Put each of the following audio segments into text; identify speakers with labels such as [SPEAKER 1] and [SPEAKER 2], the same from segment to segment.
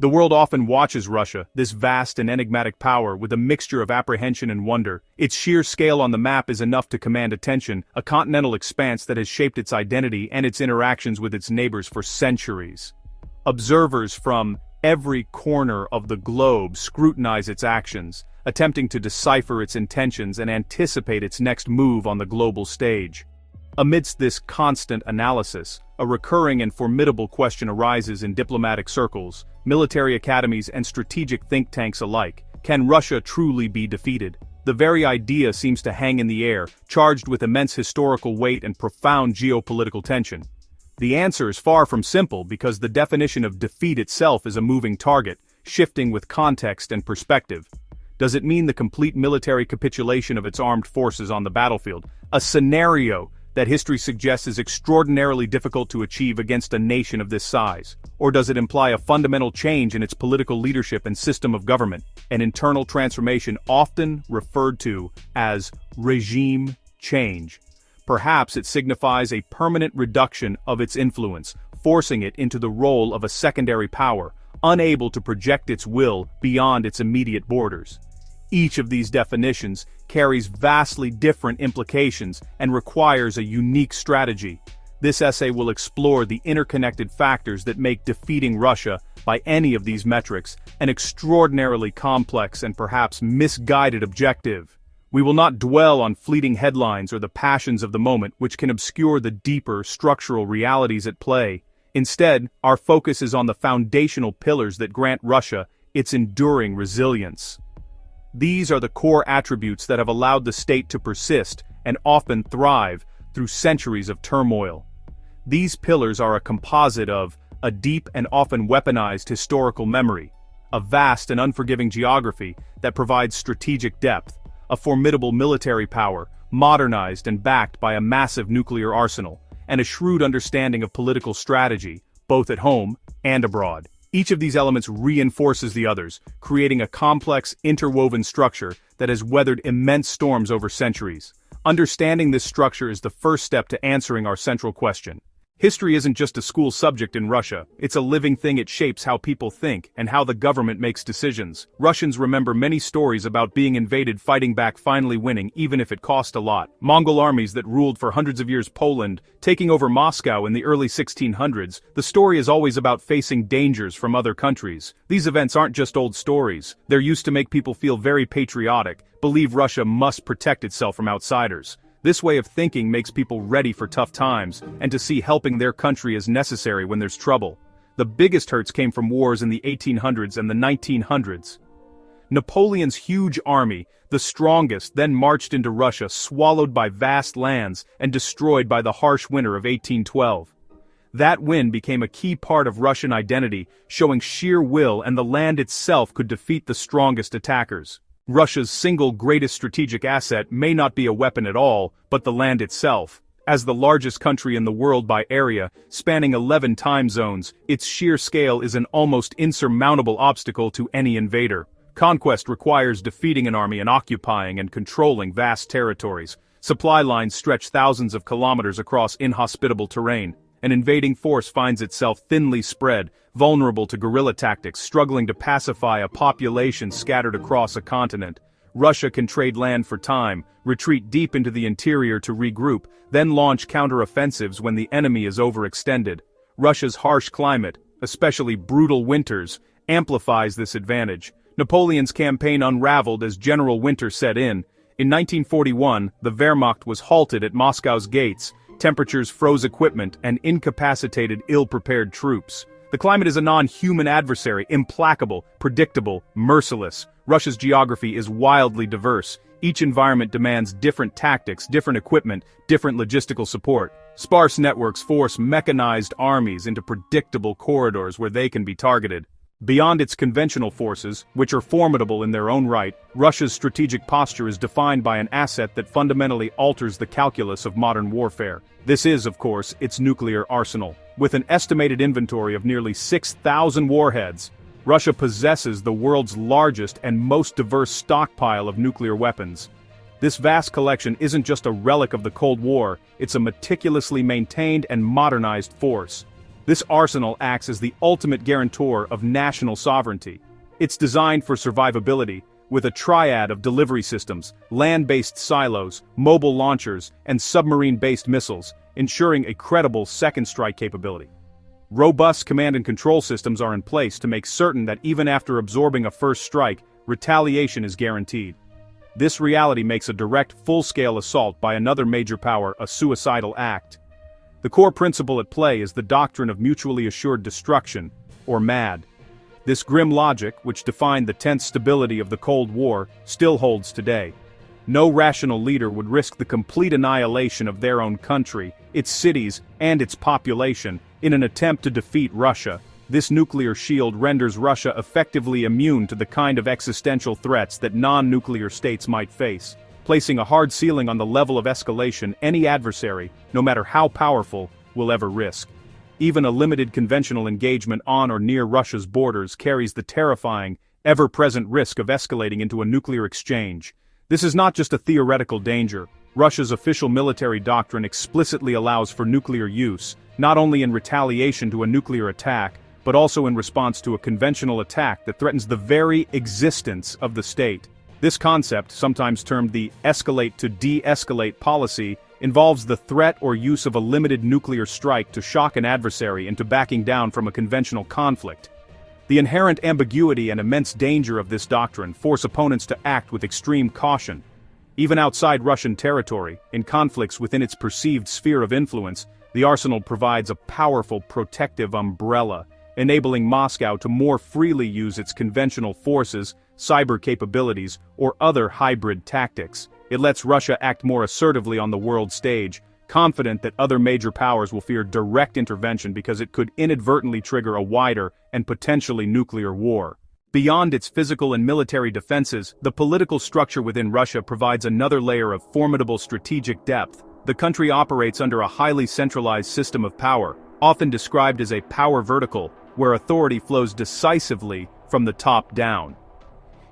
[SPEAKER 1] The world often watches Russia, this vast and enigmatic power, with a mixture of apprehension and wonder. Its sheer scale on the map is enough to command attention, a continental expanse that has shaped its identity and its interactions with its neighbors for centuries. Observers from every corner of the globe scrutinize its actions, attempting to decipher its intentions and anticipate its next move on the global stage. Amidst this constant analysis, a recurring and formidable question arises in diplomatic circles, military academies and strategic think tanks alike. Can Russia truly be defeated? The very idea seems to hang in the air, charged with immense historical weight and profound geopolitical tension. The answer is far from simple because the definition of defeat itself is a moving target, shifting with context and perspective. Does it mean the complete military capitulation of its armed forces on the battlefield, a scenario that history suggests is extraordinarily difficult to achieve against a nation of this size? Or does it imply a fundamental change in its political leadership and system of government, an internal transformation often referred to as regime change? Perhaps it signifies a permanent reduction of its influence, forcing it into the role of a secondary power, unable to project its will beyond its immediate borders. Each of these definitions carries vastly different implications and requires a unique strategy. This essay will explore the interconnected factors that make defeating Russia, by any of these metrics, an extraordinarily complex and perhaps misguided objective. We will not dwell on fleeting headlines or the passions of the moment, which can obscure the deeper structural realities at play. Instead, our focus is on the foundational pillars that grant Russia its enduring resilience. These are the core attributes that have allowed the state to persist and often thrive through centuries of turmoil. These pillars are a composite of a deep and often weaponized historical memory, a vast and unforgiving geography that provides strategic depth, a formidable military power, modernized and backed by a massive nuclear arsenal, and a shrewd understanding of political strategy, both at home and abroad. Each of these elements reinforces the others, creating a complex, interwoven structure that has weathered immense storms over centuries. Understanding this structure is the first step to answering our central question. History isn't just a school subject in Russia, it's a living thing. It shapes how people think and how the government makes decisions. Russians remember many stories about being invaded, fighting back, finally winning, even if it cost a lot. Mongol armies that ruled for hundreds of years Poland, taking over Moscow in the early 1600s. The story is always about facing dangers from other countries. These events aren't just old stories, they're used to make people feel very patriotic, believe Russia must protect itself from outsiders. This way of thinking makes people ready for tough times, and to see helping their country as necessary when there's trouble. The biggest hurts came from wars in the 1800s and the 1900s. Napoleon's huge army, the strongest, then marched into Russia, swallowed by vast lands and destroyed by the harsh winter of 1812. That win became a key part of Russian identity, showing sheer will, and the land itself could defeat the strongest attackers. Russia's single greatest strategic asset may not be a weapon at all, but the land itself. As the largest country in the world by area, spanning 11 time zones, its sheer scale is an almost insurmountable obstacle to any invader. Conquest requires defeating an army and occupying and controlling vast territories. Supply lines stretch thousands of kilometers across inhospitable terrain. An invading force finds itself thinly spread, vulnerable to guerrilla tactics, struggling to pacify a population scattered across a continent. Russia can trade land for time, retreat deep into the interior to regroup, then launch counter-offensives when the enemy is overextended. Russia's harsh climate, especially brutal winters, amplifies this advantage. Napoleon's campaign unraveled as general winter set in. In 1941, the Wehrmacht was halted at Moscow's gates. Temperatures froze equipment and incapacitated ill-prepared troops. The climate is a non-human adversary, implacable, predictable, merciless. Russia's geography is wildly diverse. Each environment demands different tactics, different equipment, different logistical support. Sparse networks force mechanized armies into predictable corridors where they can be targeted. Beyond its conventional forces, which are formidable in their own right, Russia's strategic posture is defined by an asset that fundamentally alters the calculus of modern warfare. This is, of course, its nuclear arsenal. With an estimated inventory of nearly 6,000 warheads, Russia possesses the world's largest and most diverse stockpile of nuclear weapons. This vast collection isn't just a relic of the Cold War, it's a meticulously maintained and modernized force. This arsenal acts as the ultimate guarantor of national sovereignty. It's designed for survivability, with a triad of delivery systems, land-based silos, mobile launchers, and submarine-based missiles, ensuring a credible second strike capability. Robust command and control systems are in place to make certain that even after absorbing a first strike, retaliation is guaranteed. This reality makes a direct, full-scale assault by another major power a suicidal act. The core principle at play is the doctrine of mutually assured destruction, or MAD. This grim logic, which defined the tense stability of the Cold War, still holds today. No rational leader would risk the complete annihilation of their own country, its cities, and its population, in an attempt to defeat Russia. This nuclear shield renders Russia effectively immune to the kind of existential threats that non-nuclear states might face, placing a hard ceiling on the level of escalation any adversary, no matter how powerful, will ever risk. Even a limited conventional engagement on or near Russia's borders carries the terrifying, ever-present risk of escalating into a nuclear exchange. This is not just a theoretical danger. Russia's official military doctrine explicitly allows for nuclear use, not only in retaliation to a nuclear attack, but also in response to a conventional attack that threatens the very existence of the state. This concept, sometimes termed the escalate to de-escalate policy, involves the threat or use of a limited nuclear strike to shock an adversary into backing down from a conventional conflict. The inherent ambiguity and immense danger of this doctrine force opponents to act with extreme caution. Even outside Russian territory, in conflicts within its perceived sphere of influence, the arsenal provides a powerful protective umbrella, enabling Moscow to more freely use its conventional forces, cyber capabilities, or other hybrid tactics. It lets Russia act more assertively on the world stage, confident that other major powers will fear direct intervention because it could inadvertently trigger a wider and potentially nuclear war. Beyond its physical and military defenses, the political structure within Russia provides another layer of formidable strategic depth. The country operates under a highly centralized system of power, often described as a power vertical, where authority flows decisively from the top down.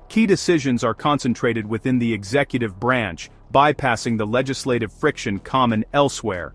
[SPEAKER 1] Key decisions are concentrated within the executive branch, bypassing the legislative friction common elsewhere.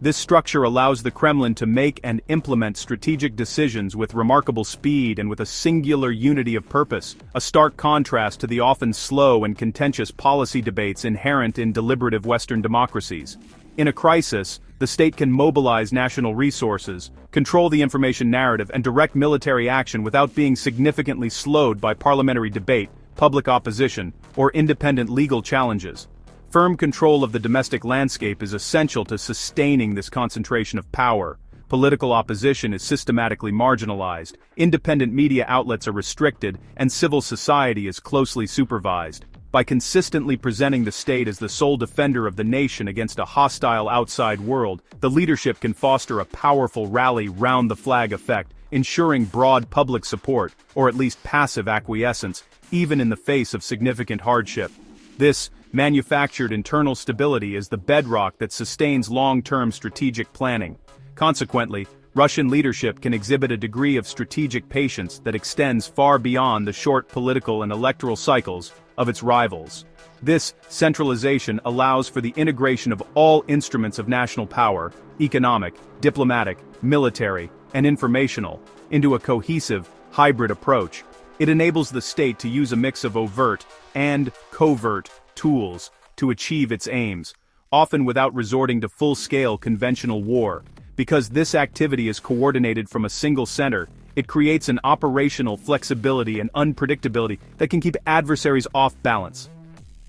[SPEAKER 1] This structure allows the Kremlin to make and implement strategic decisions with remarkable speed and with a singular unity of purpose, a stark contrast to the often slow and contentious policy debates inherent in deliberative Western democracies. In a crisis, the state can mobilize national resources, control the information narrative, and direct military action without being significantly slowed by parliamentary debate, public opposition, or independent legal challenges. Firm control of the domestic landscape is essential to sustaining this concentration of power. Political opposition is systematically marginalized, independent media outlets are restricted, and civil society is closely supervised. By consistently presenting the state as the sole defender of the nation against a hostile outside world, the leadership can foster a powerful rally round the flag effect, ensuring broad public support, or at least passive acquiescence, even in the face of significant hardship. This manufactured internal stability is the bedrock that sustains long-term strategic planning. Consequently, Russian leadership can exhibit a degree of strategic patience that extends far beyond the short political and electoral cycles of its rivals. This centralization allows for the integration of all instruments of national power, economic, diplomatic, military, and informational, into a cohesive, hybrid approach. It enables the state to use a mix of overt and covert tools to achieve its aims, often without resorting to full-scale conventional war. Because this activity is coordinated from a single center, it creates an operational flexibility and unpredictability that can keep adversaries off balance.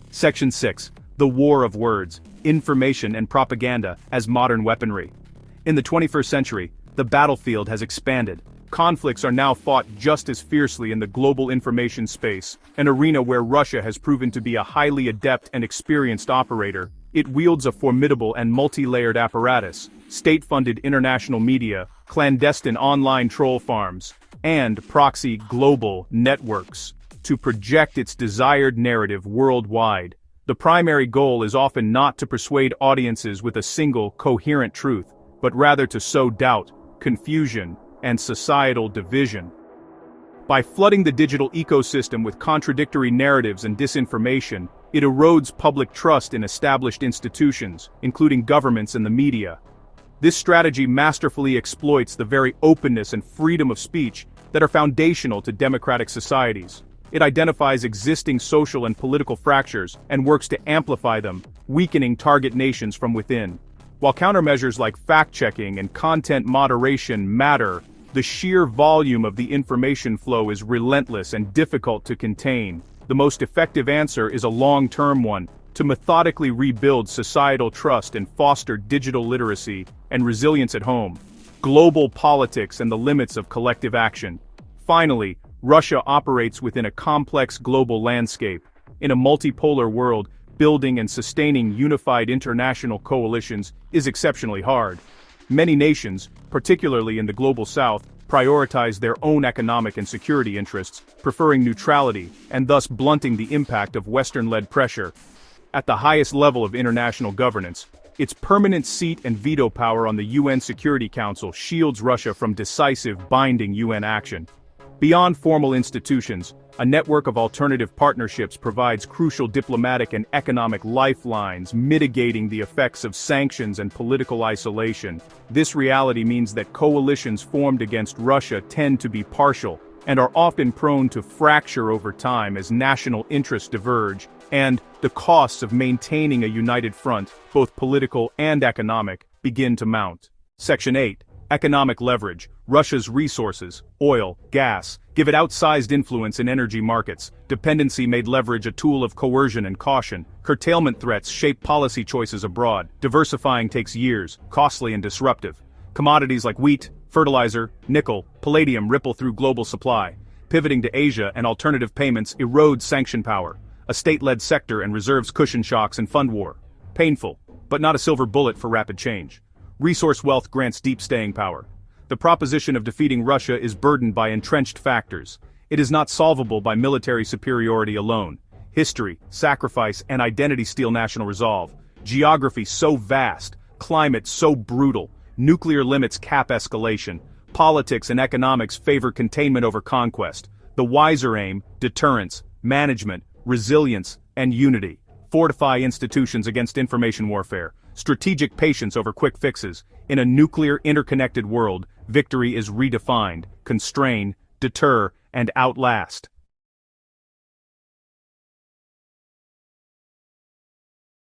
[SPEAKER 1] Section 6. The War of Words, Information and Propaganda as Modern Weaponry. In the 21st century, the battlefield has expanded. Conflicts are now fought just as fiercely in the global information space, an arena where Russia has proven to be a highly adept and experienced operator. It wields a formidable and multi-layered apparatus, state-funded international media, clandestine online troll farms, and proxy global networks to project its desired narrative worldwide. The primary goal is often not to persuade audiences with a single, coherent truth, but rather to sow doubt, confusion, and societal division. By flooding the digital ecosystem with contradictory narratives and disinformation, it erodes public trust in established institutions, including governments and the media. This strategy masterfully exploits the very openness and freedom of speech that are foundational to democratic societies. It identifies existing social and political fractures and works to amplify them, weakening target nations from within. While countermeasures like fact-checking and content moderation matter, the sheer volume of the information flow is relentless and difficult to contain. The most effective answer is a long-term one, to methodically rebuild societal trust and foster digital literacy and resilience at home. Global politics and the limits of collective action. Finally, Russia operates within a complex global landscape. In a multipolar world, building and sustaining unified international coalitions is exceptionally hard. Many nations, particularly in the global south, prioritize their own economic and security interests, preferring neutrality and thus blunting the impact of Western-led pressure. At the highest level of international governance, its permanent seat and veto power on the UN Security Council shields Russia from decisive, binding UN action. Beyond formal institutions, a network of alternative partnerships provides crucial diplomatic and economic lifelines, mitigating the effects of sanctions and political isolation. This reality means that coalitions formed against Russia tend to be partial and are often prone to fracture over time as national interests diverge, and the costs of maintaining a united front, both political and economic, begin to mount. Section 8. Economic leverage. Russia's resources, oil, gas, give it outsized influence in energy markets. Dependency made leverage a tool of coercion and caution. Curtailment threats shape policy choices abroad. Diversifying takes years, costly and disruptive. Commodities like wheat, fertilizer, nickel, palladium ripple through global supply. Pivoting to Asia and alternative payments erodes sanction power. A state-led sector and reserves cushion shocks and fund war. Painful, but not a silver bullet for rapid change. Resource wealth grants deep staying power. The proposition of defeating Russia is burdened by entrenched factors. It is not solvable by military superiority alone. History, sacrifice, and identity steal national resolve. Geography so vast, climate so brutal, nuclear limits cap escalation. Politics and economics favor containment over conquest. The wiser aim, deterrence, management, resilience, and unity. Fortify institutions against information warfare. Strategic patience over quick fixes. In a nuclear interconnected world, victory is redefined, constrain, deter, and outlast.